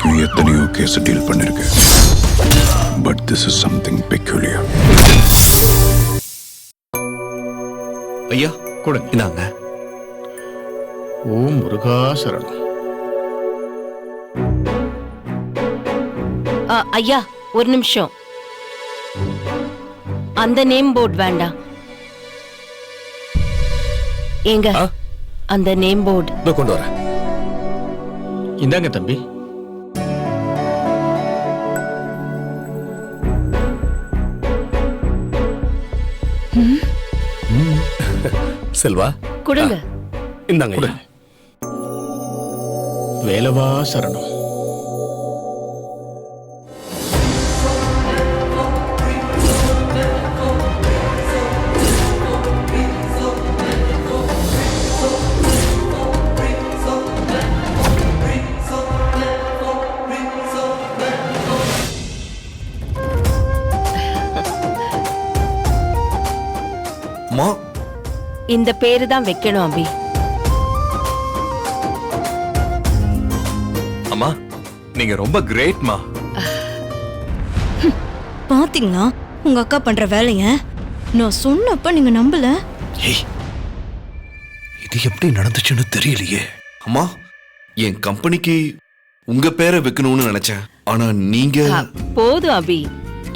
வரைக்கும் எத்தனையோ case deal பண்ணிருக்கேன். But this is something peculiar. ஐயா கூட இந்தாங்க. ஓம் முருகா சரணம். ஐயா ஒரு நிமிஷம். அந்த நேம் போர்டு வேண்டாம். ஏங்க அந்த நேம் போர்டு கொண்டு வரேன். இந்தாங்க தம்பி. செல்வா கொடுங்க. இந்தாங்க. வேலவா சரணம். இந்த பேரு தான் வைக்கணும் அபி. அம்மா நீங்க ரொம்ப கிரேட்மா. பாத்தீங்களா உங்க அக்கா பண்ற வேலைய? நான் சொன்னப்ப நீங்க நம்பல. இது எப்படி நடந்துச்சுன்னு தெரியலையே. அம்மா என் கம்பெனிக்கு உங்க பேரை வைக்கணும்னு நினைச்சேன். ஆனா நீங்க போதும் அபி.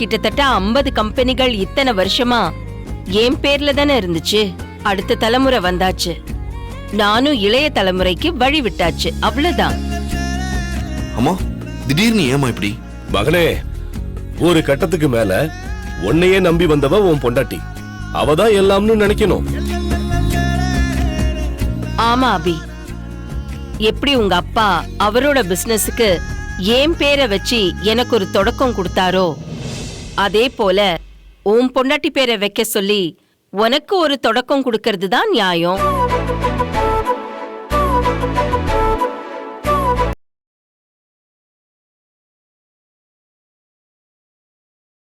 கிட்டத்தட்ட 50 கம்பெனிகள் இத்தனை வருஷமா என் பேர்ல தானே இருந்துச்சு. அடுத்த தலைமுறை வந்தாச்சு. நானும் இளைய தலைமுறைக்கு வழி விட்டாச்சு. அவ்வளவுதான். அம்மா திடீர்னு ஏமா இப்படி? மகனே, ஒரு கட்டத்துக்கு மேல உன்னையே நம்பி வந்தவ உன் பொண்டாட்டி. அவதான் எல்லாம்னு நினைக்கணும். ஆமா அபி. எப்படி உங்க அப்பா அவரோட பிசினஸுக்கு என் பேரை வச்சு எனக்கு ஒரு தொடக்கம் கொடுத்தாரோ, அதே போல உன் பொண்டாட்டி பேரை வைக்க சொல்லி உனக்கு ஒரு தொடக்கம் கொடுக்கறது தான் நியாயம்.